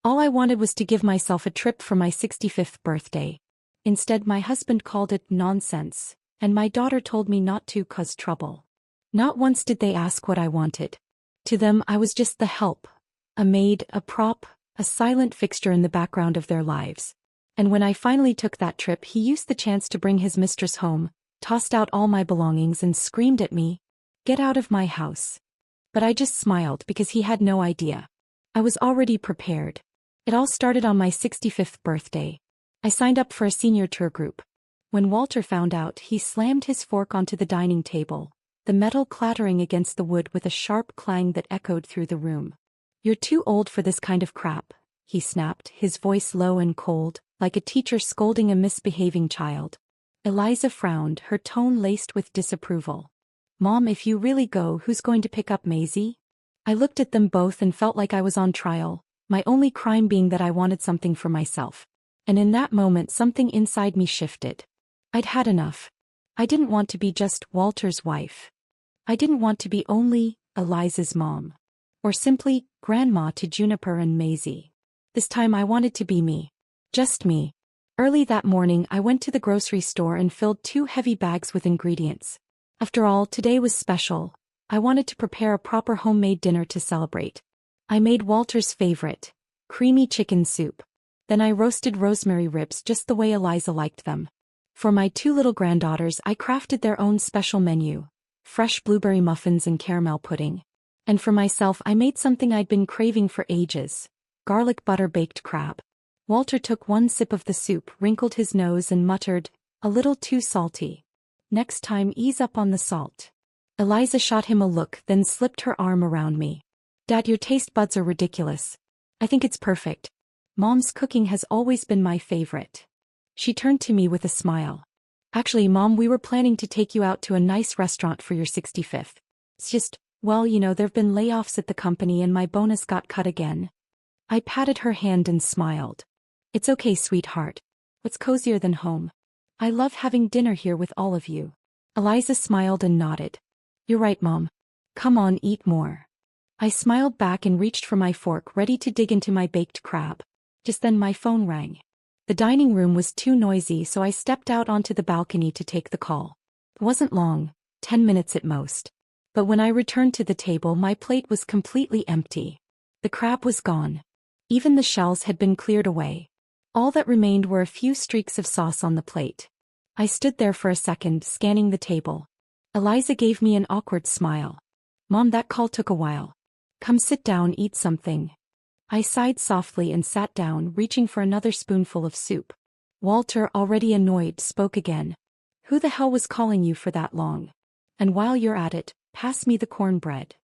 All I wanted was to give myself a trip for my 65th birthday. Instead, my husband called it nonsense, and my daughter told me not to cause trouble. Not once did they ask what I wanted. To them, I was just the help, a maid, a prop, a silent fixture in the background of their lives. And when I finally took that trip, he used the chance to bring his mistress home, tossed out all my belongings and screamed at me, "Get out of my house." But I just smiled because he had no idea. I was already prepared. It all started on my 65th birthday. I signed up for a senior tour group. When Walter found out, he slammed his fork onto the dining table, the metal clattering against the wood with a sharp clang that echoed through the room. "You're too old for this kind of crap," he snapped, his voice low and cold, like a teacher scolding a misbehaving child. Eliza frowned, her tone laced with disapproval. "Mom, if you really go, who's going to pick up Maisie?" I looked at them both and felt like I was on trial, my only crime being that I wanted something for myself. And in that moment something inside me shifted. I'd had enough. I didn't want to be just Walter's wife. I didn't want to be only Eliza's mom. Or simply grandma to Juniper and Maisie. This time I wanted to be me. Just me. Early that morning I went to the grocery store and filled 2 heavy bags with ingredients. After all, today was special. I wanted to prepare a proper homemade dinner to celebrate. I made Walter's favorite, creamy chicken soup. Then I roasted rosemary ribs just the way Eliza liked them. For my 2 little granddaughters I crafted their own special menu, fresh blueberry muffins and caramel pudding. And for myself I made something I'd been craving for ages, garlic butter baked crab. Walter took 1 sip of the soup, wrinkled his nose and muttered, "A little too salty. Next time ease up on the salt." Eliza shot him a look, then slipped her arm around me. "Dad, your taste buds are ridiculous. I think it's perfect. Mom's cooking has always been my favorite." She turned to me with a smile. "Actually, Mom, we were planning to take you out to a nice restaurant for your 65th. It's just, well, there've been layoffs at the company and my bonus got cut again." I patted her hand and smiled. "It's okay, sweetheart. What's cozier than home? I love having dinner here with all of you." Eliza smiled and nodded. "You're right, Mom. Come on, eat more." I smiled back and reached for my fork, ready to dig into my baked crab. Just then my phone rang. The dining room was too noisy, so I stepped out onto the balcony to take the call. It wasn't long, 10 minutes at most. But when I returned to the table, my plate was completely empty. The crab was gone. Even the shells had been cleared away. All that remained were a few streaks of sauce on the plate. I stood there for a second, scanning the table. Eliza gave me an awkward smile. "Mom, that call took a while. Come sit down, eat something." I sighed softly and sat down, reaching for another spoonful of soup. Walter, already annoyed, spoke again. "Who the hell was calling you for that long? And while you're at it, pass me the cornbread."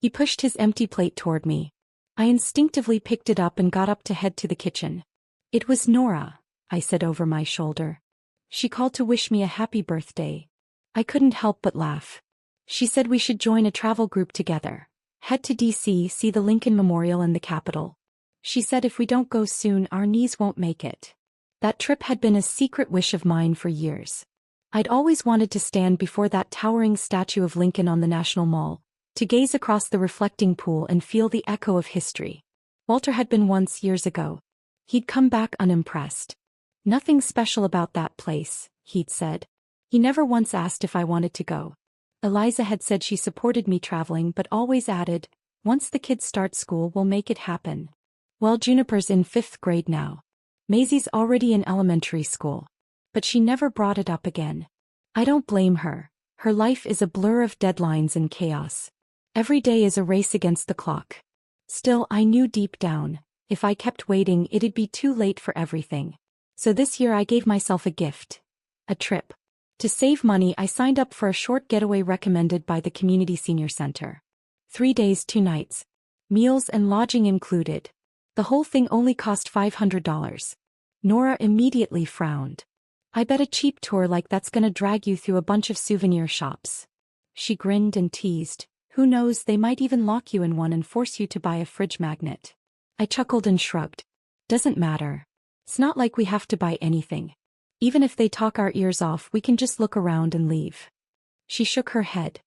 He pushed his empty plate toward me. I instinctively picked it up and got up to head to the kitchen. "It was Nora," I said over my shoulder. "She called to wish me a happy birthday." I couldn't help but laugh. "She said we should join a travel group together. Head to DC, see the Lincoln Memorial and the Capitol. She said if we don't go soon, our knees won't make it." That trip had been a secret wish of mine for years. I'd always wanted to stand before that towering statue of Lincoln on the National Mall, to gaze across the reflecting pool and feel the echo of history. Walter had been once, years ago. He'd come back unimpressed. "Nothing special about that place," he'd said. He never once asked if I wanted to go. Eliza had said she supported me traveling but always added, "Once the kids start school, we'll make it happen." Well, Juniper's in 5th grade now. Maisie's already in elementary school. But she never brought it up again. I don't blame her. Her life is a blur of deadlines and chaos. Every day is a race against the clock. Still, I knew deep down, if I kept waiting, it'd be too late for everything. So this year I gave myself a gift. A trip. To save money, I signed up for a short getaway recommended by the community senior center. 3 days, 2 nights. Meals and lodging included. The whole thing only cost $500. Nora immediately frowned. "I bet a cheap tour like that's gonna drag you through a bunch of souvenir shops." She grinned and teased, "Who knows, they might even lock you in one and force you to buy a fridge magnet." I chuckled and shrugged. "Doesn't matter. It's not like we have to buy anything. Even if they talk our ears off, we can just look around and leave." She shook her head.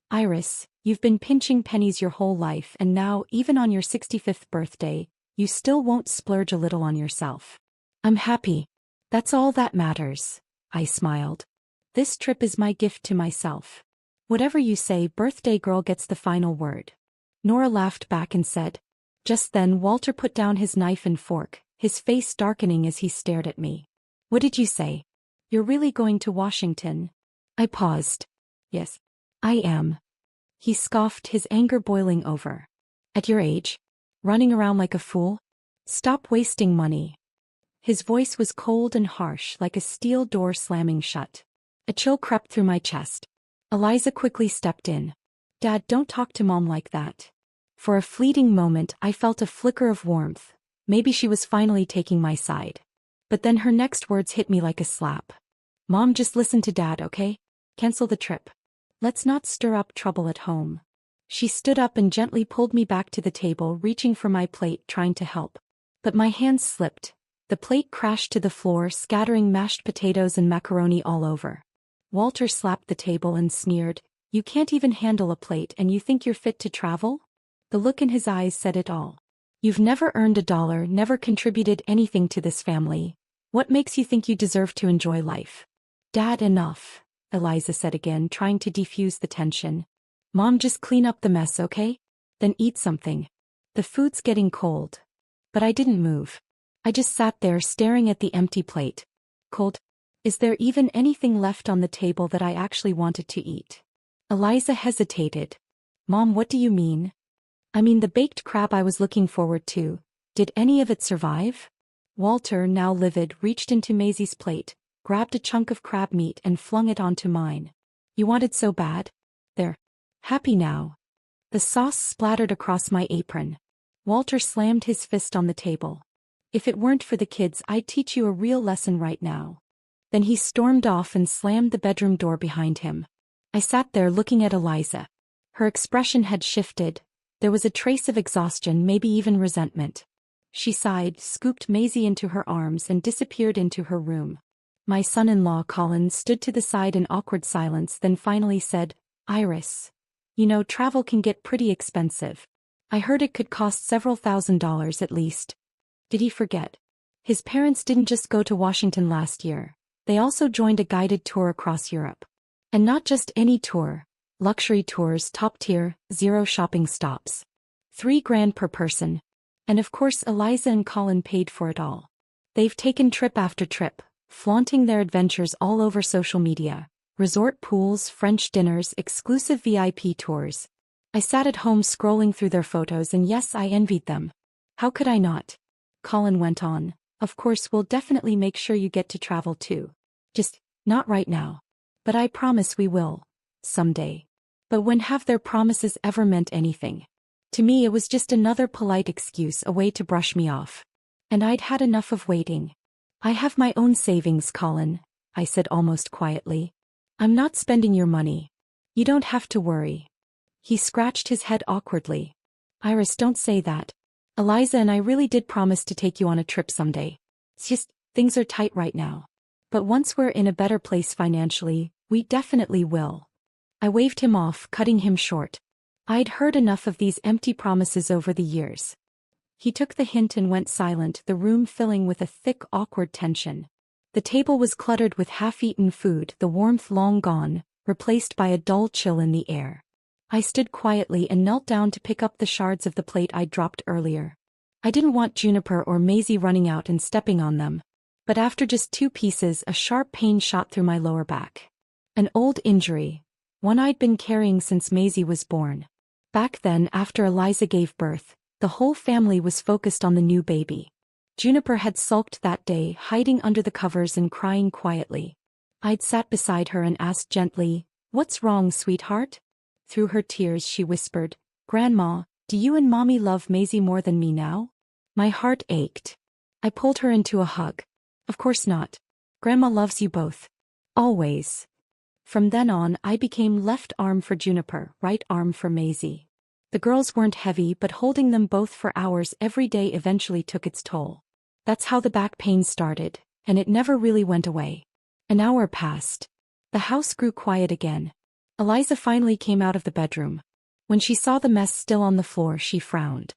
"Iris, you've been pinching pennies your whole life, and now, even on your 65th birthday, You still won't splurge a little on yourself. I'm happy. That's all that matters, I smiled. This trip is my gift to myself. Whatever you say, birthday girl gets the final word. Nora laughed back and said. Just then Walter put down his knife and fork, his face darkening as he stared at me. What did you say? You're really going to Washington? I paused. Yes, I am. He scoffed, his anger boiling over. At your age? Running around like a fool? Stop wasting money. His voice was cold and harsh, like a steel door slamming shut. A chill crept through my chest. Eliza quickly stepped in. Dad, don't talk to Mom like that. For a fleeting moment I felt a flicker of warmth. Maybe she was finally taking my side. But then her next words hit me like a slap. Mom, just listen to Dad, okay? Cancel the trip. Let's not stir up trouble at home. She stood up and gently pulled me back to the table, reaching for my plate, trying to help. But my hands slipped. The plate crashed to the floor, scattering mashed potatoes and macaroni all over. Walter slapped the table and sneered, You can't even handle a plate and you think you're fit to travel? The look in his eyes said it all. You've never earned $1, never contributed anything to this family. What makes you think you deserve to enjoy life? Dad, enough, Eliza said again, trying to defuse the tension. Mom, just clean up the mess, okay? Then eat something. The food's getting cold. But I didn't move. I just sat there staring at the empty plate. Cold? Is there even anything left on the table that I actually wanted to eat? Eliza hesitated. Mom, what do you mean? I mean the baked crab I was looking forward to. Did any of it survive? Walter, now livid, reached into Maisie's plate, grabbed a chunk of crab meat and flung it onto mine. You wanted so bad? There. Happy now. The sauce splattered across my apron. Walter slammed his fist on the table. If it weren't for the kids, I'd teach you a real lesson right now. Then he stormed off and slammed the bedroom door behind him. I sat there looking at Eliza. Her expression had shifted. There was a trace of exhaustion, maybe even resentment. She sighed, scooped Maisie into her arms and disappeared into her room. My son-in-law, Colin, stood to the side in awkward silence, then finally said, Iris. You know, travel can get pretty expensive. I heard it could cost several $1,000s at least. Did he forget? His parents didn't just go to Washington last year. They also joined a guided tour across Europe. And not just any tour. Luxury tours, top tier, 0 shopping stops. $3,000 per person. And of course Eliza and Colin paid for it all. They've taken trip after trip, flaunting their adventures all over social media. Resort pools, French dinners, exclusive VIP tours. I sat at home scrolling through their photos and yes, I envied them. How could I not? Colin went on. Of course, we'll definitely make sure you get to travel too. Just, not right now. But I promise we will. Someday. But when have their promises ever meant anything? To me it was just another polite excuse, a way to brush me off. And I'd had enough of waiting. I have my own savings, Colin, I said almost quietly. I'm not spending your money. You don't have to worry. He scratched his head awkwardly. Iris, don't say that. Eliza and I really did promise to take you on a trip someday. It's just, things are tight right now. But once we're in a better place financially, we definitely will. I waved him off, cutting him short. I'd heard enough of these empty promises over the years. He took the hint and went silent, the room filling with a thick, awkward tension. The table was cluttered with half-eaten food, the warmth long gone, replaced by a dull chill in the air. I stood quietly and knelt down to pick up the shards of the plate I'd dropped earlier. I didn't want Juniper or Maisie running out and stepping on them. But after just 2 pieces, a sharp pain shot through my lower back. An old injury. One I'd been carrying since Maisie was born. Back then, after Eliza gave birth, the whole family was focused on the new baby. Juniper had sulked that day, hiding under the covers and crying quietly. I'd sat beside her and asked gently, "What's wrong, sweetheart?" Through her tears she whispered, "Grandma, do you and Mommy love Maisie more than me now?" My heart ached. I pulled her into a hug. "Of course not. Grandma loves you both. Always." From then on, I became left arm for Juniper, right arm for Maisie. The girls weren't heavy, but holding them both for hours every day eventually took its toll. That's how the back pain started, and it never really went away. An hour passed. The house grew quiet again. Eliza finally came out of the bedroom. When she saw the mess still on the floor, she frowned.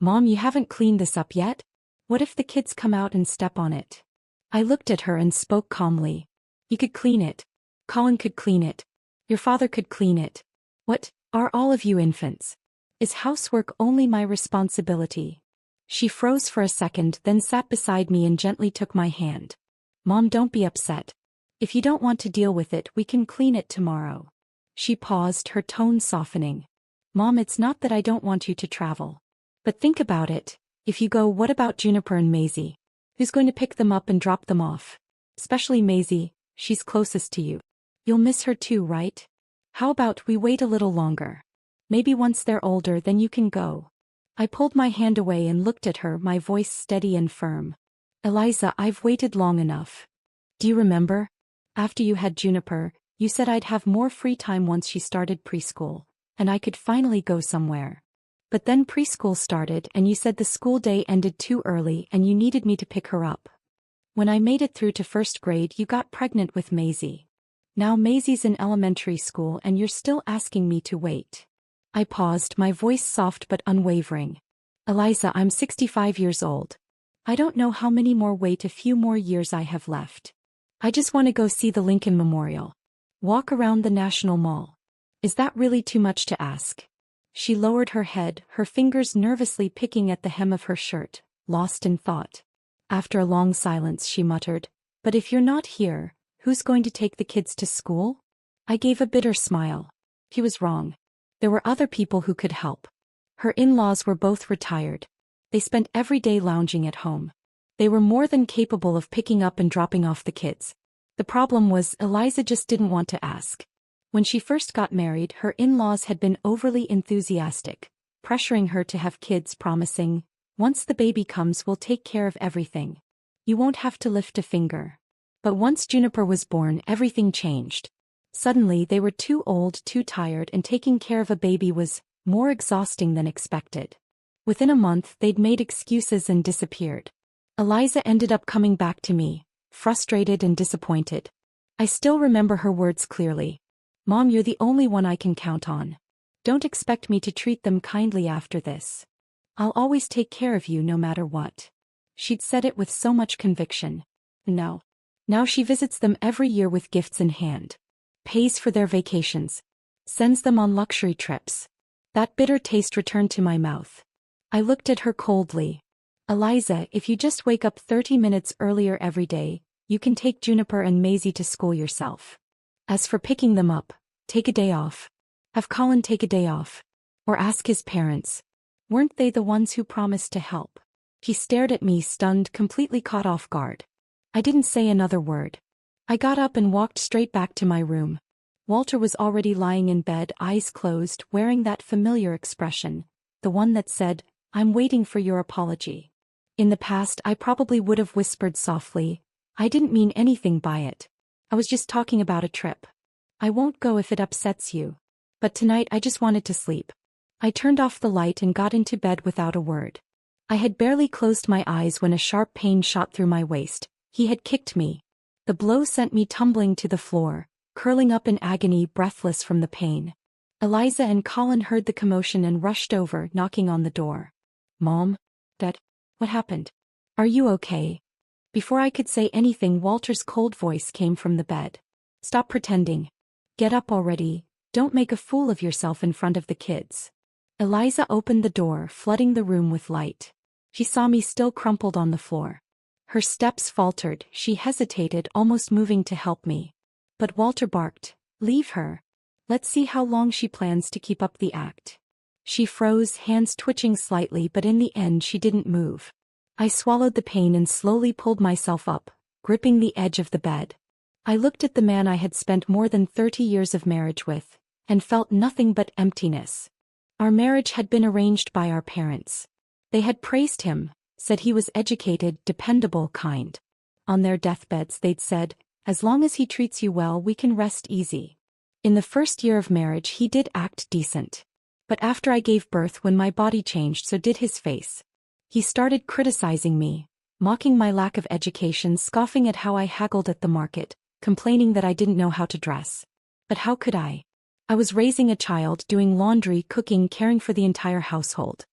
Mom, you haven't cleaned this up yet? What if the kids come out and step on it? I looked at her and spoke calmly. You could clean it. Colin could clean it. Your father could clean it. What, are all of you infants? Is housework only my responsibility? She froze for a second, then sat beside me and gently took my hand. Mom, don't be upset. If you don't want to deal with it, we can clean it tomorrow. She paused, her tone softening. Mom, it's not that I don't want you to travel. But think about it. If you go, what about Juniper and Maisie? Who's going to pick them up and drop them off? Especially Maisie, she's closest to you. You'll miss her too, right? How about we wait a little longer? Maybe once they're older, then you can go. I pulled my hand away and looked at her, my voice steady and firm. Eliza, I've waited long enough. Do you remember? After you had Juniper, you said I'd have more free time once she started preschool, and I could finally go somewhere. But then preschool started and you said the school day ended too early and you needed me to pick her up. When I made it through to first grade, you got pregnant with Maisie. Now Maisie's in elementary school and you're still asking me to wait. I paused, my voice soft but unwavering. Eliza, I'm 65 years old. I don't know how many more a few more years I have left. I just want to go see the Lincoln Memorial. Walk around the National Mall. Is that really too much to ask? She lowered her head, her fingers nervously picking at the hem of her shirt, lost in thought. After a long silence, she muttered, But if you're not here, who's going to take the kids to school? I gave a bitter smile. He was wrong. There were other people who could help. Her in-laws were both retired. They spent every day lounging at home. They were more than capable of picking up and dropping off the kids. The problem was Eliza just didn't want to ask. When she first got married, her in-laws had been overly enthusiastic, pressuring her to have kids, promising, once the baby comes, we'll take care of everything. You won't have to lift a finger. But once Juniper was born, everything changed. Suddenly they were too old, too tired, and taking care of a baby was more exhausting than expected. Within a month, they'd made excuses and disappeared. Eliza ended up coming back to me, frustrated and disappointed. I still remember her words clearly. Mom, you're the only one I can count on. Don't expect me to treat them kindly after this. I'll always take care of you no matter what. She'd said it with so much conviction. Now she visits them every year with gifts in hand. Pays for their vacations. Sends them on luxury trips. That bitter taste returned to my mouth. I looked at her coldly. Eliza, if you just wake up 30 minutes earlier every day, you can take Juniper and Maisie to school yourself. As for picking them up, take a day off. Have Colin take a day off. Or ask his parents. Weren't they the ones who promised to help? He stared at me, stunned, completely caught off guard. I didn't say another word. I got up and walked straight back to my room. Walter was already lying in bed, eyes closed, wearing that familiar expression, the one that said, I'm waiting for your apology. In the past, I probably would have whispered softly, I didn't mean anything by it. I was just talking about a trip. I won't go if it upsets you. But tonight I just wanted to sleep. I turned off the light and got into bed without a word. I had barely closed my eyes when a sharp pain shot through my waist. He had kicked me. The blow sent me tumbling to the floor, curling up in agony, breathless from the pain. Eliza and Colin heard the commotion and rushed over, knocking on the door. Mom? Dad? What happened? Are you okay? Before I could say anything, Walter's cold voice came from the bed. Stop pretending. Get up already. Don't make a fool of yourself in front of the kids. Eliza opened the door, flooding the room with light. She saw me still crumpled on the floor. Her steps faltered, she hesitated, almost moving to help me. But Walter barked, Leave her. Let's see how long she plans to keep up the act. She froze, hands twitching slightly, but in the end she didn't move. I swallowed the pain and slowly pulled myself up, gripping the edge of the bed. I looked at the man I had spent more than 30 years of marriage with, and felt nothing but emptiness. Our marriage had been arranged by our parents. They had praised him, said he was educated, dependable, kind. On their deathbeds they'd said, as long as he treats you well, we can rest easy. In the first year of marriage he did act decent. But after I gave birth, when my body changed, so did his face. He started criticizing me, mocking my lack of education, scoffing at how I haggled at the market, complaining that I didn't know how to dress. But how could I? I was raising a child, doing laundry, cooking, caring for the entire household.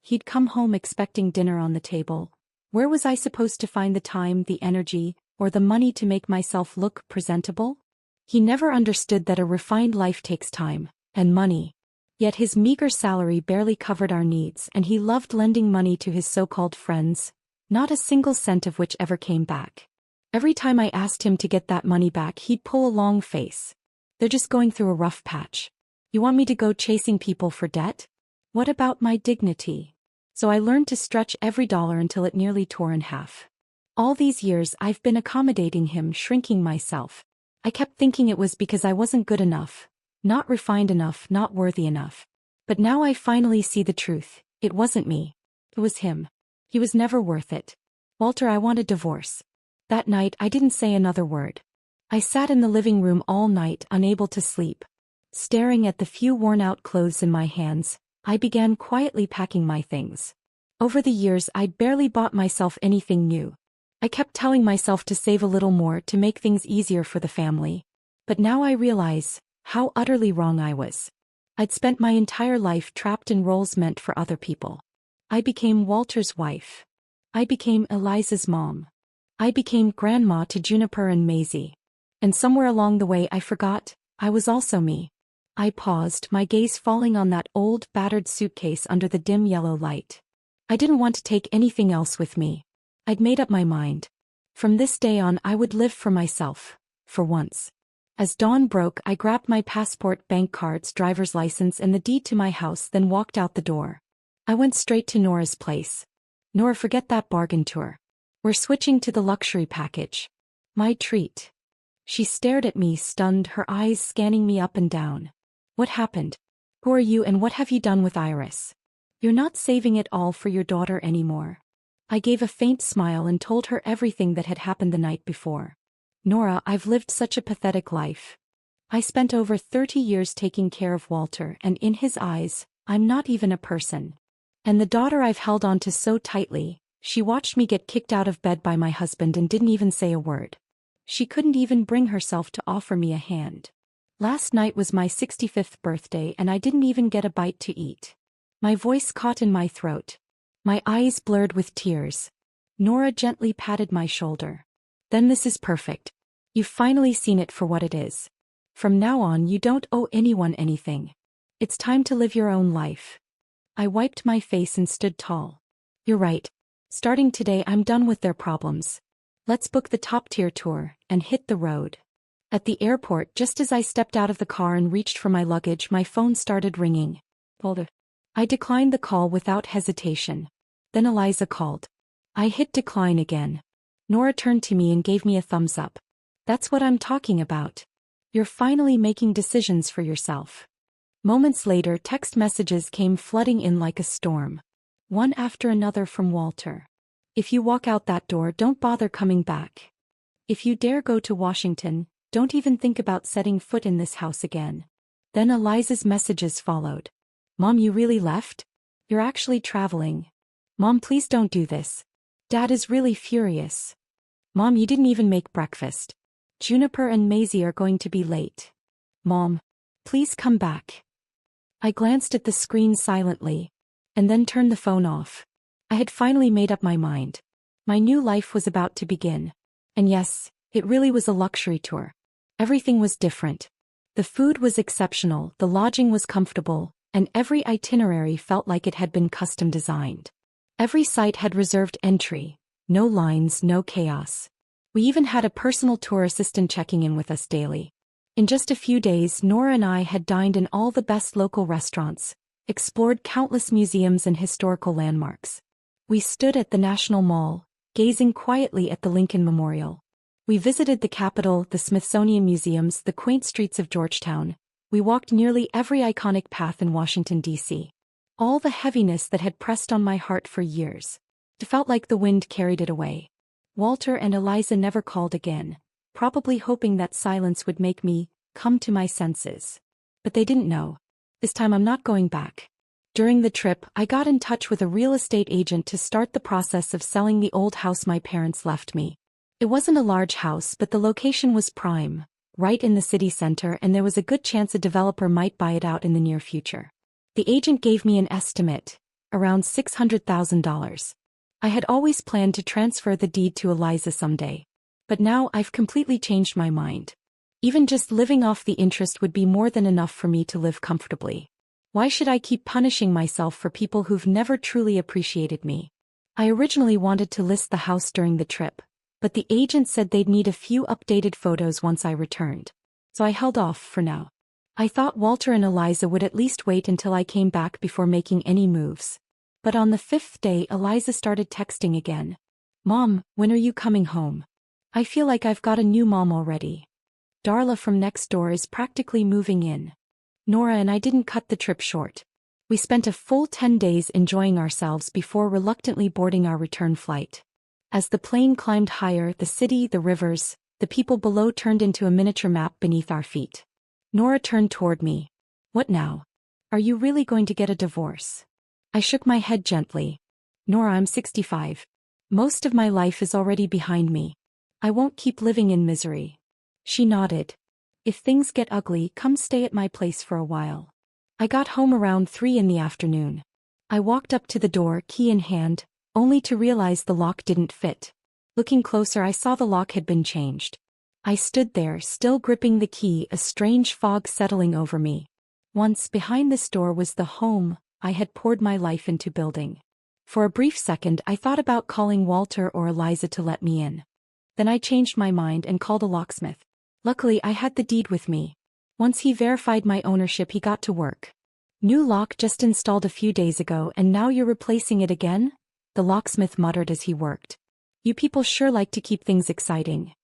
He'd come home expecting dinner on the table. Where was I supposed to find the time, the energy, or the money to make myself look presentable? He never understood that a refined life takes time and money. Yet his meager salary barely covered our needs, and he loved lending money to his so-called friends, not a single cent of which ever came back. Every time I asked him to get that money back, he'd pull a long face. They're just going through a rough patch. You want me to go chasing people for debt? What about my dignity? So I learned to stretch every dollar until it nearly tore in half. All these years I've been accommodating him, shrinking myself. I kept thinking it was because I wasn't good enough, not refined enough, not worthy enough. But now I finally see the truth. It wasn't me. It was him. He was never worth it. Walter, I want a divorce. That night I didn't say another word. I sat in the living room all night, unable to sleep. Staring at the few worn-out clothes in my hands, I began quietly packing my things. Over the years I'd barely bought myself anything new. I kept telling myself to save a little more to make things easier for the family. But now I realize how utterly wrong I was. I'd spent my entire life trapped in roles meant for other people. I became Walter's wife. I became Eliza's mom. I became grandma to Juniper and Maisie. And somewhere along the way I forgot, I was also me. I paused, my gaze falling on that old, battered suitcase under the dim yellow light. I didn't want to take anything else with me. I'd made up my mind. From this day on I would live for myself, for once. As dawn broke I grabbed my passport, bank cards, driver's license and the deed to my house, then walked out the door. I went straight to Nora's place. Nora, forget that bargain tour. We're switching to the luxury package. My treat. She stared at me, stunned, her eyes scanning me up and down. What happened? Who are you and what have you done with Iris? You're not saving it all for your daughter anymore. I gave a faint smile and told her everything that had happened the night before. Nora, I've lived such a pathetic life. I spent over 30 years taking care of Walter, and in his eyes, I'm not even a person. And the daughter I've held on to so tightly, she watched me get kicked out of bed by my husband and didn't even say a word. She couldn't even bring herself to offer me a hand. Last night was my 65th birthday and I didn't even get a bite to eat. My voice caught in my throat. My eyes blurred with tears. Nora gently patted my shoulder. Then this is perfect. You've finally seen it for what it is. From now on you don't owe anyone anything. It's time to live your own life. I wiped my face and stood tall. You're right. Starting today I'm done with their problems. Let's book the top-tier tour and hit the road. At the airport, just as I stepped out of the car and reached for my luggage, my phone started ringing. I declined the call without hesitation. Then Eliza called. I hit decline again. Nora turned to me and gave me a thumbs up. That's what I'm talking about. You're finally making decisions for yourself. Moments later, text messages came flooding in like a storm. One after another from Walter. If you walk out that door, don't bother coming back. If you dare go to Washington, don't even think about setting foot in this house again. Then Eliza's messages followed. Mom, you really left? You're actually traveling. Mom, please don't do this. Dad is really furious. Mom, you didn't even make breakfast. Juniper and Maisie are going to be late. Mom, please come back. I glanced at the screen silently, and then turned the phone off. I had finally made up my mind. My new life was about to begin. And yes, it really was a luxury tour. Everything was different. The food was exceptional, the lodging was comfortable, and every itinerary felt like it had been custom designed. Every site had reserved entry. No lines, no chaos. We even had a personal tour assistant checking in with us daily. In just a few days, Nora and I had dined in all the best local restaurants, explored countless museums and historical landmarks. We stood at the National Mall, gazing quietly at the Lincoln Memorial. We visited the Capitol, the Smithsonian Museums, the quaint streets of Georgetown. We walked nearly every iconic path in Washington, D.C. All the heaviness that had pressed on my heart for years. It felt like the wind carried it away. Walter and Eliza never called again, probably hoping that silence would make me come to my senses. But they didn't know. This time I'm not going back. During the trip, I got in touch with a real estate agent to start the process of selling the old house my parents left me. It wasn't a large house, but the location was prime, right in the city center, and there was a good chance a developer might buy it out in the near future. The agent gave me an estimate, Around $600,000. I had always planned to transfer the deed to Eliza someday. But now I've completely changed my mind. Even just living off the interest would be more than enough for me to live comfortably. Why should I keep punishing myself for people who've never truly appreciated me? I originally wanted to list the house during the trip, but the agent said they'd need a few updated photos once I returned. So I held off for now. I thought Walter and Eliza would at least wait until I came back before making any moves. But on the 5th day, Eliza started texting again. "Mom, when are you coming home? I feel like I've got a new mom already. Darla from next door is practically moving in." Nora and I didn't cut the trip short. We spent a full 10 days enjoying ourselves before reluctantly boarding our return flight. As the plane climbed higher, the city, the rivers, the people below turned into a miniature map beneath our feet. Nora turned toward me. "What now? Are you really going to get a divorce?" I shook my head gently. "Nora, I'm 65. Most of my life is already behind me. I won't keep living in misery." She nodded. "If things get ugly, come stay at my place for a while." I got home around 3 in the afternoon. I walked up to the door, key in hand, only to realize the lock didn't fit. Looking closer, I saw the lock had been changed. I stood there, still gripping the key, a strange fog settling over me. Once behind this door was the home I had poured my life into building. For a brief second, I thought about calling Walter or Eliza to let me in. Then I changed my mind and called a locksmith. Luckily, I had the deed with me. Once he verified my ownership, he got to work. "New lock just installed a few days ago, and now you're replacing it again?" the locksmith muttered as he worked. "You people sure like to keep things exciting."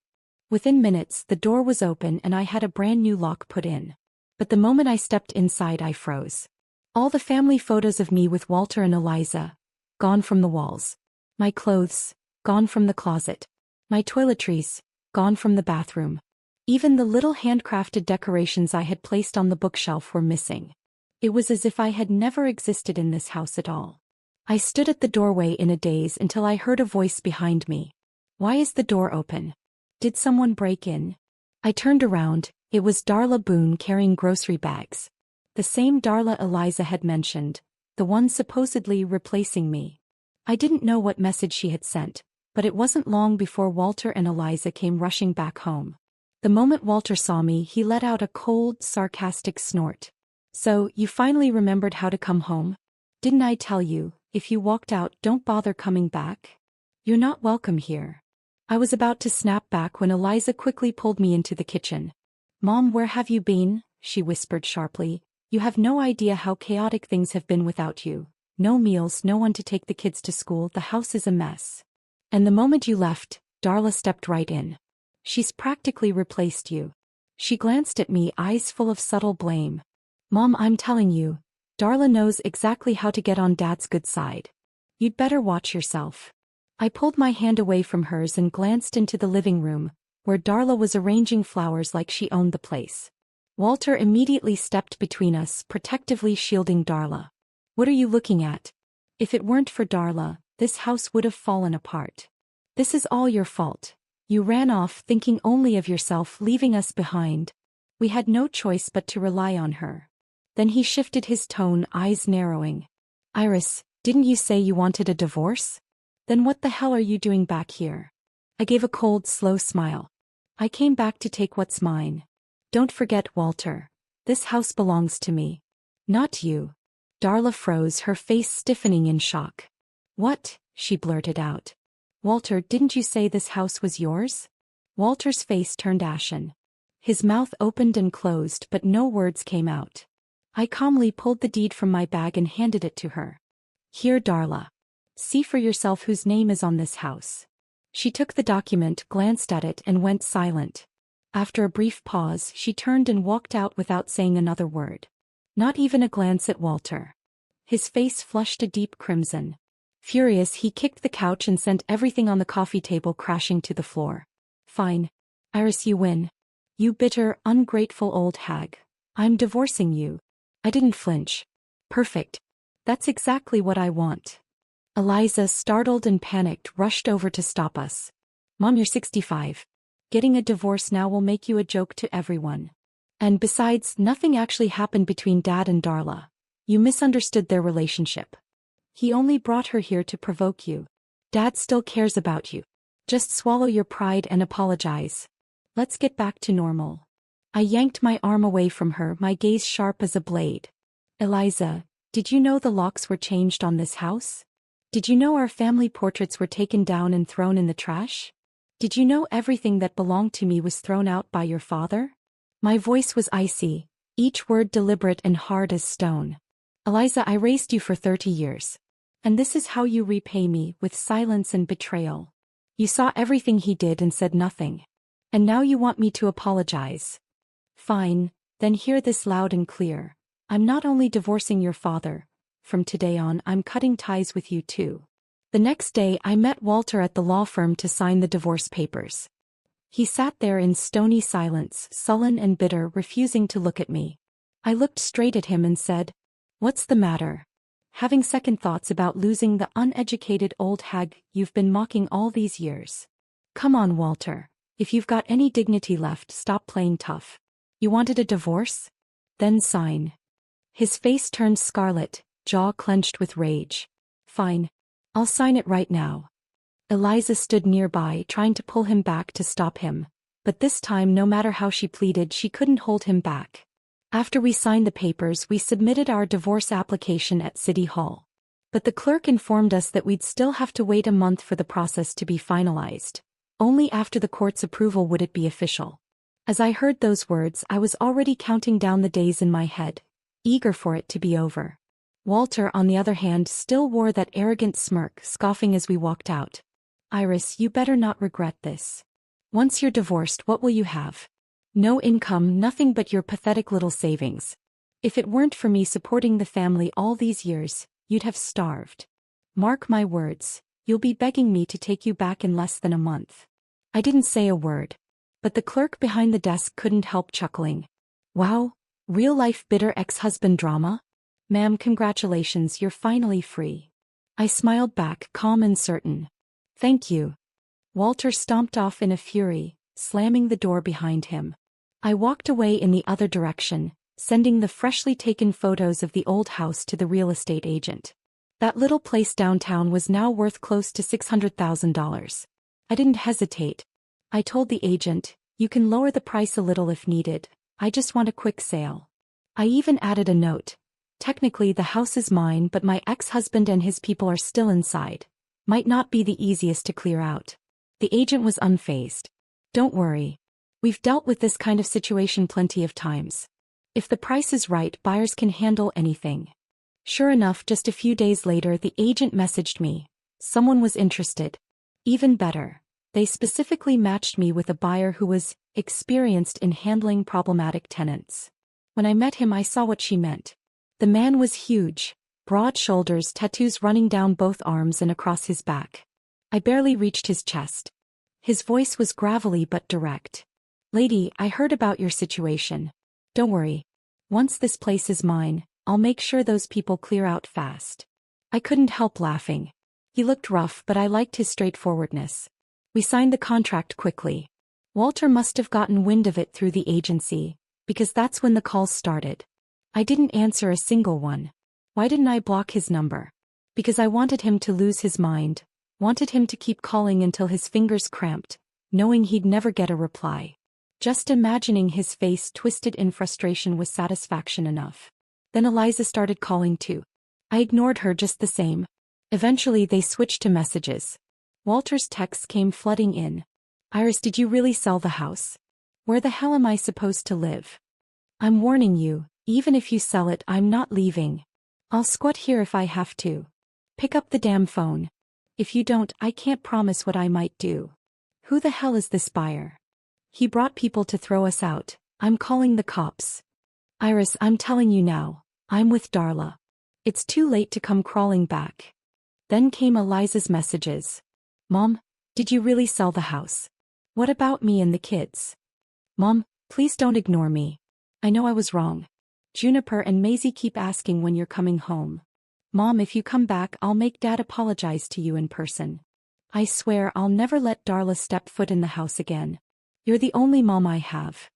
Within minutes, the door was open and I had a brand new lock put in. But the moment I stepped inside, I froze. All the family photos of me with Walter and Eliza, gone from the walls. My clothes, gone from the closet. My toiletries, gone from the bathroom. Even the little handcrafted decorations I had placed on the bookshelf were missing. It was as if I had never existed in this house at all. I stood at the doorway in a daze until I heard a voice behind me. "Why is the door open? Did someone break in?" I turned around. It was Darla Boone carrying grocery bags. The same Darla Eliza had mentioned, the one supposedly replacing me. I didn't know what message she had sent, but it wasn't long before Walter and Eliza came rushing back home. The moment Walter saw me, he let out a cold, sarcastic snort. "So, you finally remembered how to come home? Didn't I tell you, if you walked out, don't bother coming back? You're not welcome here." I was about to snap back when Eliza quickly pulled me into the kitchen. "Mom, where have you been?" she whispered sharply. "You have no idea how chaotic things have been without you. No meals, no one to take the kids to school, the house is a mess. And the moment you left, Darla stepped right in. She's practically replaced you." She glanced at me, eyes full of subtle blame. "Mom, I'm telling you, Darla knows exactly how to get on Dad's good side. You'd better watch yourself." I pulled my hand away from hers and glanced into the living room, where Darla was arranging flowers like she owned the place. Walter immediately stepped between us, protectively shielding Darla. "What are you looking at? If it weren't for Darla, this house would have fallen apart. This is all your fault. You ran off thinking only of yourself, leaving us behind. We had no choice but to rely on her." Then he shifted his tone, eyes narrowing. "Iris, didn't you say you wanted a divorce? Then what the hell are you doing back here?" I gave a cold, slow smile. "I came back to take what's mine. Don't forget, Walter. This house belongs to me. Not you." Darla froze, her face stiffening in shock. "What?" she blurted out. "Walter, didn't you say this house was yours?" Walter's face turned ashen. His mouth opened and closed, but no words came out. I calmly pulled the deed from my bag and handed it to her. "Here, Darla. See for yourself whose name is on this house." She took the document, glanced at it, and went silent. After a brief pause, she turned and walked out without saying another word. Not even a glance at Walter. His face flushed a deep crimson. Furious, he kicked the couch and sent everything on the coffee table crashing to the floor. "Fine. Iris, you win. You bitter, ungrateful old hag. I'm divorcing you." I didn't flinch. "Perfect. That's exactly what I want." Eliza, startled and panicked, rushed over to stop us. "Mom, you're 65. Getting a divorce now will make you a joke to everyone. And besides, nothing actually happened between Dad and Darla. You misunderstood their relationship." He only brought her here to provoke you. Dad still cares about you. Just swallow your pride and apologize. Let's get back to normal. I yanked my arm away from her, my gaze sharp as a blade. Eliza, did you know the locks were changed on this house? Did you know our family portraits were taken down and thrown in the trash? Did you know everything that belonged to me was thrown out by your father? My voice was icy, each word deliberate and hard as stone. Eliza, I raised you for 30 years. And this is how you repay me, with silence and betrayal. You saw everything he did and said nothing. And now you want me to apologize. Fine, then hear this loud and clear. I'm not only divorcing your father. From today on, I'm cutting ties with you too. The next day, I met Walter at the law firm to sign the divorce papers. He sat there in stony silence, sullen and bitter, refusing to look at me. I looked straight at him and said, "What's the matter?" Having second thoughts about losing the uneducated old hag you've been mocking all these years. Come on, Walter. If you've got any dignity left, stop playing tough. You wanted a divorce? Then sign. His face turned scarlet, jaw clenched with rage. Fine. I'll sign it right now. Eliza stood nearby, trying to pull him back to stop him. But this time, no matter how she pleaded, she couldn't hold him back. After we signed the papers, we submitted our divorce application at City Hall. But the clerk informed us that we'd still have to wait a month for the process to be finalized. Only after the court's approval would it be official. As I heard those words, I was already counting down the days in my head, eager for it to be over. Walter, on the other hand, still wore that arrogant smirk, scoffing as we walked out. Iris, you better not regret this. Once you're divorced, what will you have? No income, nothing but your pathetic little savings. If it weren't for me supporting the family all these years, you'd have starved. Mark my words, you'll be begging me to take you back in less than a month. I didn't say a word. But the clerk behind the desk couldn't help chuckling. Wow, real-life bitter ex-husband drama? Ma'am, congratulations, you're finally free. I smiled back, calm and certain. Thank you. Walter stomped off in a fury, slamming the door behind him. I walked away in the other direction, sending the freshly taken photos of the old house to the real estate agent. That little place downtown was now worth close to $600,000. I didn't hesitate. I told the agent, "You can lower the price a little if needed. I just want a quick sale." I even added a note. Technically the house is mine, but my ex-husband and his people are still inside. Might not be the easiest to clear out. The agent was unfazed. Don't worry. We've dealt with this kind of situation plenty of times. If the price is right, buyers can handle anything. Sure enough, just a few days later, the agent messaged me. Someone was interested. Even better. They specifically matched me with a buyer who was experienced in handling problematic tenants. When I met him, I saw what she meant. The man was huge, broad shoulders, tattoos running down both arms and across his back. I barely reached his chest. His voice was gravelly but direct. "Lady, I heard about your situation. Don't worry. Once this place is mine, I'll make sure those people clear out fast." I couldn't help laughing. He looked rough, but I liked his straightforwardness. We signed the contract quickly. Walter must have gotten wind of it through the agency, because that's when the calls started. I didn't answer a single one. Why didn't I block his number? Because I wanted him to lose his mind, wanted him to keep calling until his fingers cramped, knowing he'd never get a reply. Just imagining his face twisted in frustration was satisfaction enough. Then Eliza started calling too. I ignored her just the same. Eventually they switched to messages. Walter's texts came flooding in. "Iris, did you really sell the house? Where the hell am I supposed to live? I'm warning you, even if you sell it, I'm not leaving. I'll squat here if I have to. Pick up the damn phone. If you don't, I can't promise what I might do. Who the hell is this buyer? He brought people to throw us out. I'm calling the cops. Iris, I'm telling you now, I'm with Darla. It's too late to come crawling back." Then came Eliza's messages. "Mom, did you really sell the house? What about me and the kids? Mom, please don't ignore me. I know I was wrong. Juniper and Maisie keep asking when you're coming home. Mom, if you come back, I'll make Dad apologize to you in person. I swear I'll never let Darla step foot in the house again. You're the only mom I have.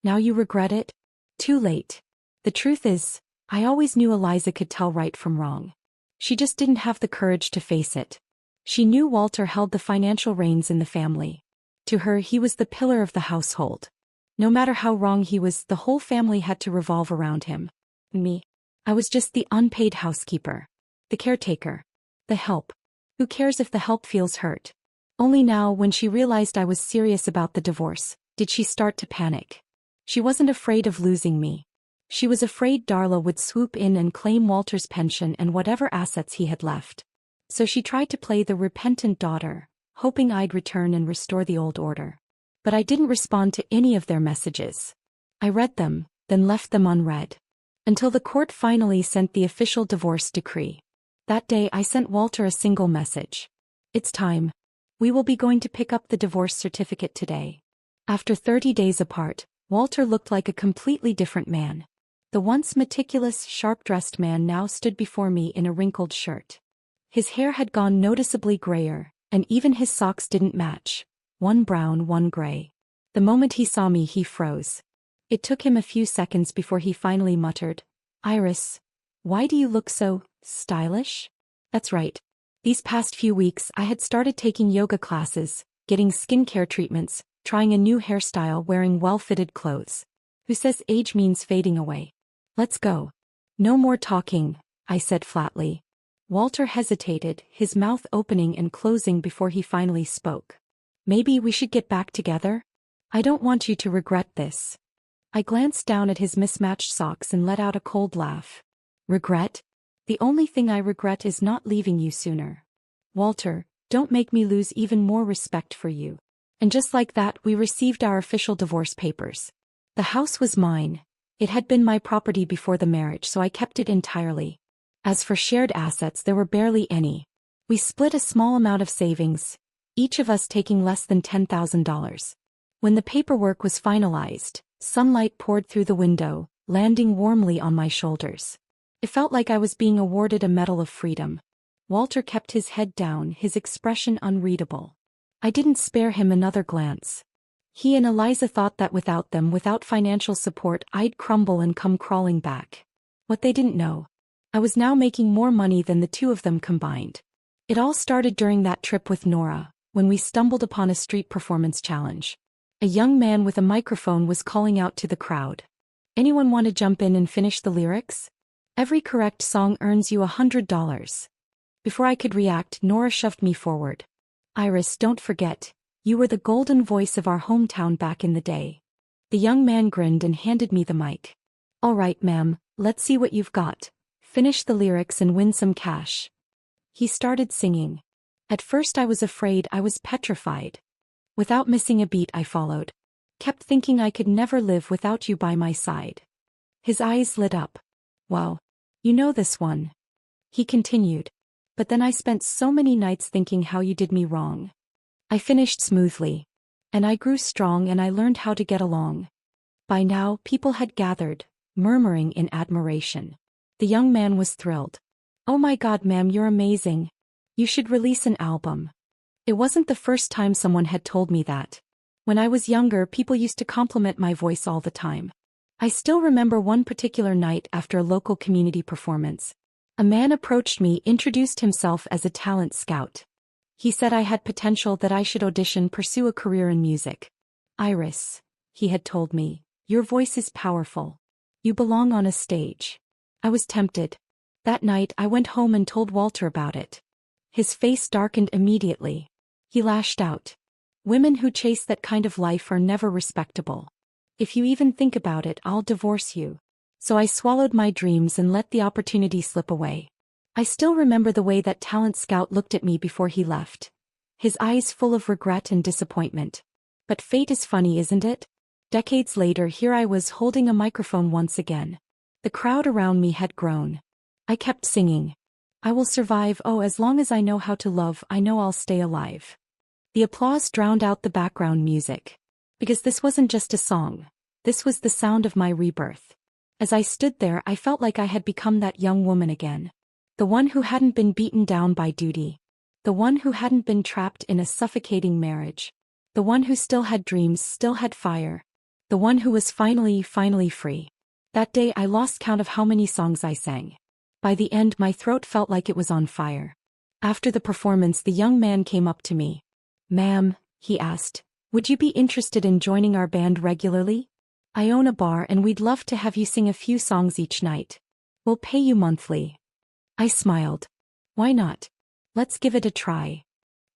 Now you regret it? Too late. The truth is, I always knew Eliza could tell right from wrong. She just didn't have the courage to face it. She knew Walter held the financial reins in the family. To her, he was the pillar of the household. No matter how wrong he was, the whole family had to revolve around him. Me? I was just the unpaid housekeeper. The caretaker. The help. Who cares if the help feels hurt? Only now, when she realized I was serious about the divorce, did she start to panic. She wasn't afraid of losing me. She was afraid Darla would swoop in and claim Walter's pension and whatever assets he had left. So she tried to play the repentant daughter, hoping I'd return and restore the old order. But I didn't respond to any of their messages. I read them, then left them unread. Until the court finally sent the official divorce decree. That day I sent Walter a single message. It's time. We will be going to pick up the divorce certificate today. After 30 days apart, Walter looked like a completely different man. The once meticulous, sharp-dressed man now stood before me in a wrinkled shirt. His hair had gone noticeably grayer, and even his socks didn't match. One brown, one gray. The moment he saw me, he froze. It took him a few seconds before he finally muttered, "Iris, why do you look so stylish?" That's right. These past few weeks I had started taking yoga classes, getting skincare treatments, trying a new hairstyle, wearing well-fitted clothes. Who says age means fading away? Let's go. No more talking, I said flatly. Walter hesitated, his mouth opening and closing before he finally spoke. Maybe we should get back together? I don't want you to regret this. I glanced down at his mismatched socks and let out a cold laugh. Regret? The only thing I regret is not leaving you sooner. Walter, don't make me lose even more respect for you. And just like that, we received our official divorce papers. The house was mine. It had been my property before the marriage, so I kept it entirely. As for shared assets, there were barely any. We split a small amount of savings, each of us taking less than $10,000. When the paperwork was finalized, sunlight poured through the window, landing warmly on my shoulders. It felt like I was being awarded a medal of freedom. Walter kept his head down, his expression unreadable. I didn't spare him another glance. He and Eliza thought that without them, without financial support, I'd crumble and come crawling back. What they didn't know. I was now making more money than the two of them combined. It all started during that trip with Nora, when we stumbled upon a street performance challenge. A young man with a microphone was calling out to the crowd. Anyone want to jump in and finish the lyrics? Every correct song earns you $100. Before I could react, Nora shoved me forward. Iris, don't forget, you were the golden voice of our hometown back in the day. The young man grinned and handed me the mic. All right, ma'am, let's see what you've got. Finish the lyrics and win some cash. He started singing. At first I was afraid, I was petrified. Without missing a beat I followed. Kept thinking I could never live without you by my side. His eyes lit up. Wow. You know this one. He continued. But then I spent so many nights thinking how you did me wrong. I finished smoothly. And I grew strong and I learned how to get along. By now, people had gathered, murmuring in admiration. The young man was thrilled. Oh my God, ma'am, you're amazing. You should release an album. It wasn't the first time someone had told me that. When I was younger, people used to compliment my voice all the time. I still remember one particular night after a local community performance. A man approached me, introduced himself as a talent scout. He said I had potential, that I should audition, pursue a career in music. Iris, he had told me, your voice is powerful. You belong on a stage. I was tempted. That night I went home and told Walter about it. His face darkened immediately. He lashed out. Women who chase that kind of life are never respectable. If you even think about it, I'll divorce you. So I swallowed my dreams and let the opportunity slip away. I still remember the way that talent scout looked at me before he left. His eyes full of regret and disappointment. But fate is funny, isn't it? Decades later, here I was holding a microphone once again. The crowd around me had grown. I kept singing. I will survive, oh, as long as I know how to love, I know I'll stay alive. The applause drowned out the background music. Because this wasn't just a song. This was the sound of my rebirth. As I stood there, I felt like I had become that young woman again. The one who hadn't been beaten down by duty. The one who hadn't been trapped in a suffocating marriage. The one who still had dreams, still had fire. The one who was finally free. That day I lost count of how many songs I sang. By the end, my throat felt like it was on fire. After the performance, the young man came up to me. "Ma'am," he asked, "would you be interested in joining our band regularly? I own a bar and we'd love to have you sing a few songs each night. We'll pay you monthly." I smiled. Why not? Let's give it a try.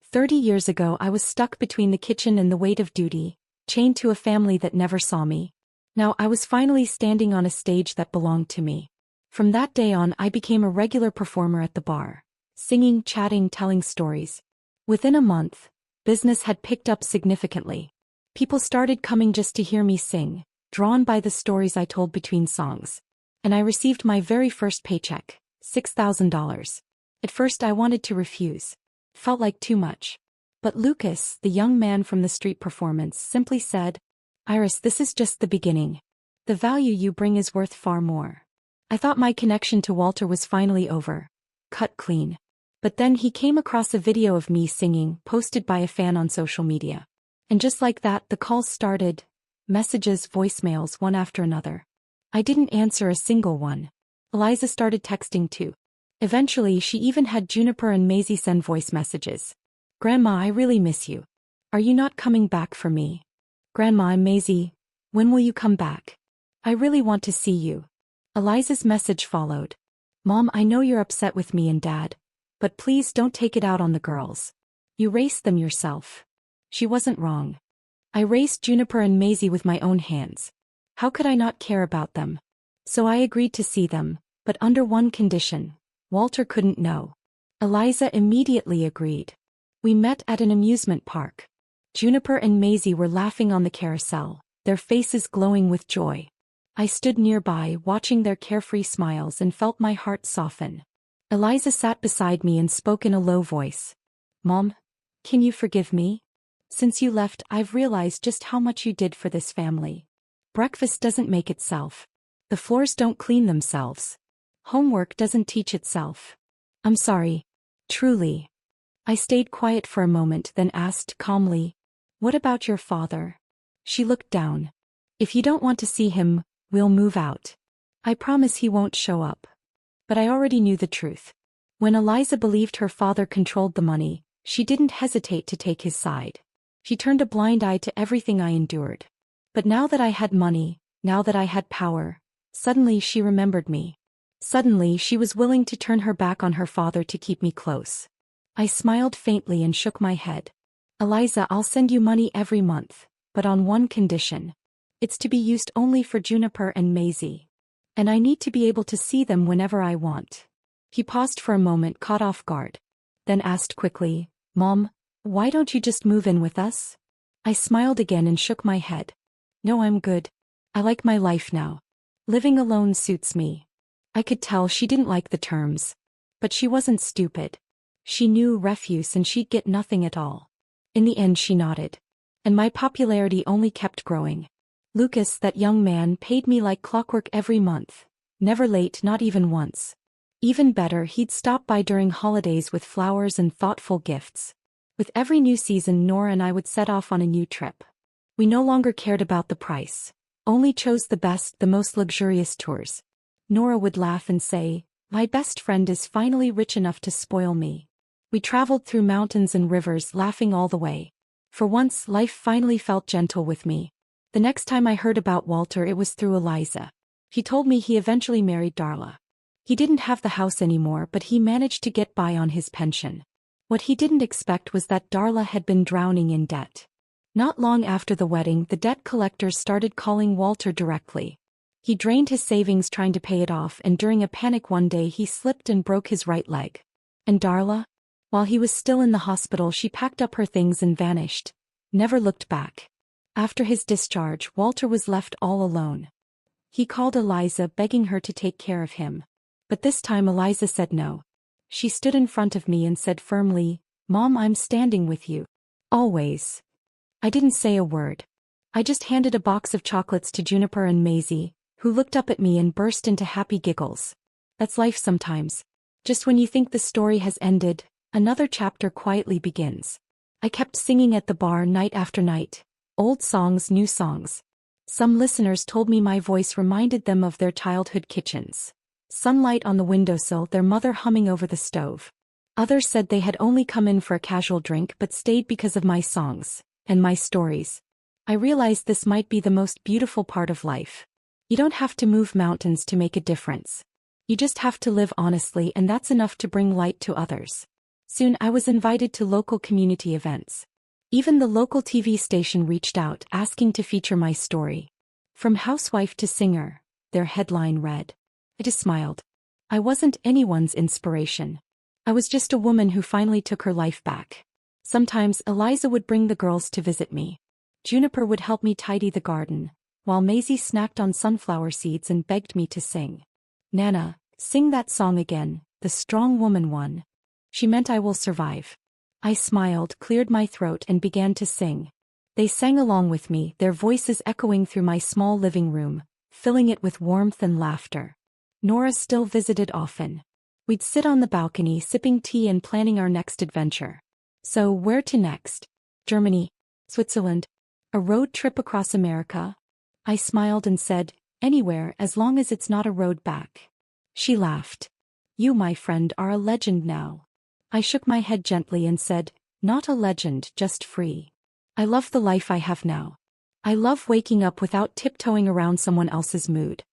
30 years ago, I was stuck between the kitchen and the weight of duty, chained to a family that never saw me. Now I was finally standing on a stage that belonged to me. From that day on, I became a regular performer at the bar, singing, chatting, telling stories. Within a month, business had picked up significantly. People started coming just to hear me sing, drawn by the stories I told between songs. And I received my very first paycheck, $6,000. At first I wanted to refuse. It felt like too much. But Lucas, the young man from the street performance, simply said, "Iris, this is just the beginning. The value you bring is worth far more." I thought my connection to Walter was finally over, cut clean. But then he came across a video of me singing, posted by a fan on social media. And just like that, the calls started. Messages, voicemails, one after another. I didn't answer a single one. Eliza started texting too. Eventually, she even had Juniper and Maisie send voice messages. "Grandma, I really miss you. Are you not coming back for me? Grandma, I'm Maisie. When will you come back? I really want to see you." Eliza's message followed. "Mom, I know you're upset with me and Dad, but please don't take it out on the girls. You raised them yourself." She wasn't wrong. I raised Juniper and Maisie with my own hands. How could I not care about them? So I agreed to see them, but under one condition. Walter couldn't know. Eliza immediately agreed. We met at an amusement park. Juniper and Maisie were laughing on the carousel, their faces glowing with joy. I stood nearby, watching their carefree smiles, and felt my heart soften. Eliza sat beside me and spoke in a low voice. "Mom, can you forgive me? Since you left, I've realized just how much you did for this family. Breakfast doesn't make itself. The floors don't clean themselves. Homework doesn't teach itself. I'm sorry. Truly." I stayed quiet for a moment, then asked calmly, "What about your father?" She looked down. "If you don't want to see him, we'll move out. I promise he won't show up." But I already knew the truth. When Eliza believed her father controlled the money, she didn't hesitate to take his side. She turned a blind eye to everything I endured. But now that I had money, now that I had power, suddenly she remembered me. Suddenly she was willing to turn her back on her father to keep me close. I smiled faintly and shook my head. "Eliza, I'll send you money every month, but on one condition. It's to be used only for Juniper and Maisie. And I need to be able to see them whenever I want." He paused for a moment, caught off guard. Then asked quickly, "Mom, why don't you just move in with us?" I smiled again and shook my head. "No, I'm good. I like my life now. Living alone suits me." I could tell she didn't like the terms. But she wasn't stupid. She knew refuse and she'd get nothing at all. In the end she nodded. And my popularity only kept growing. Lucas, that young man, paid me like clockwork every month. Never late, not even once. Even better, he'd stop by during holidays with flowers and thoughtful gifts. With every new season, Nora and I would set off on a new trip. We no longer cared about the price. Only chose the best, the most luxurious tours. Nora would laugh and say, "My best friend is finally rich enough to spoil me." We traveled through mountains and rivers, laughing all the way. For once, life finally felt gentle with me. The next time I heard about Walter, it was through Eliza. He told me he eventually married Darla. He didn't have the house anymore, but he managed to get by on his pension. What he didn't expect was that Darla had been drowning in debt. Not long after the wedding, the debt collectors started calling Walter directly. He drained his savings trying to pay it off, and during a panic one day he slipped and broke his right leg. And Darla? While he was still in the hospital, she packed up her things and vanished. Never looked back. After his discharge, Walter was left all alone. He called Eliza, begging her to take care of him. But this time Eliza said no. She stood in front of me and said firmly, "Mom, I'm standing with you. Always." I didn't say a word. I just handed a box of chocolates to Juniper and Maisie, who looked up at me and burst into happy giggles. That's life sometimes. Just when you think the story has ended, another chapter quietly begins. I kept singing at the bar night after night. Old songs, new songs. Some listeners told me my voice reminded them of their childhood kitchens. Sunlight on the windowsill, their mother humming over the stove. Others said they had only come in for a casual drink but stayed because of my songs and my stories. I realized this might be the most beautiful part of life. You don't have to move mountains to make a difference. You just have to live honestly, and that's enough to bring light to others. Soon I was invited to local community events. Even the local TV station reached out asking to feature my story. From housewife to singer, their headline read. I just smiled. I wasn't anyone's inspiration. I was just a woman who finally took her life back. Sometimes Eliza would bring the girls to visit me. Juniper would help me tidy the garden, while Maisie snacked on sunflower seeds and begged me to sing. Nana, sing that song again, the strong woman one. She meant I will survive. I smiled, cleared my throat and began to sing. They sang along with me, their voices echoing through my small living room, filling it with warmth and laughter. Nora still visited often. We'd sit on the balcony sipping tea and planning our next adventure. So where to next? Germany? Switzerland? A road trip across America? I smiled and said, anywhere as long as it's not a road back. She laughed. You, my friend, are a legend now. I shook my head gently and said, not a legend, just free. I love the life I have now. I love waking up without tiptoeing around someone else's mood.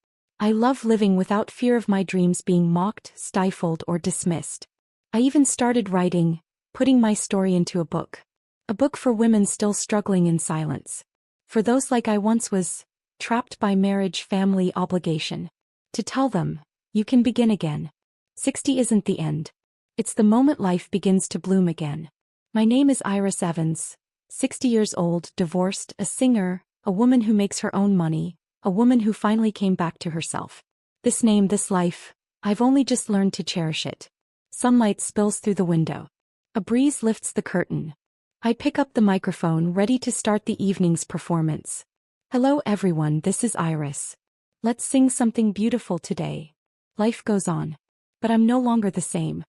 I love living without fear of my dreams being mocked, stifled, or dismissed. I even started writing, putting my story into a book. A book for women still struggling in silence. For those like I once was, trapped by marriage, family, obligation. To tell them, you can begin again. 60 isn't the end. It's the moment life begins to bloom again. My name is Iris Evans, 60 years old, divorced, a singer, a woman who makes her own money, a woman who finally came back to herself. This name, this life, I've only just learned to cherish it. Sunlight spills through the window. A breeze lifts the curtain. I pick up the microphone, ready to start the evening's performance. Hello everyone, this is Iris. Let's sing something beautiful today. Life goes on. But I'm no longer the same.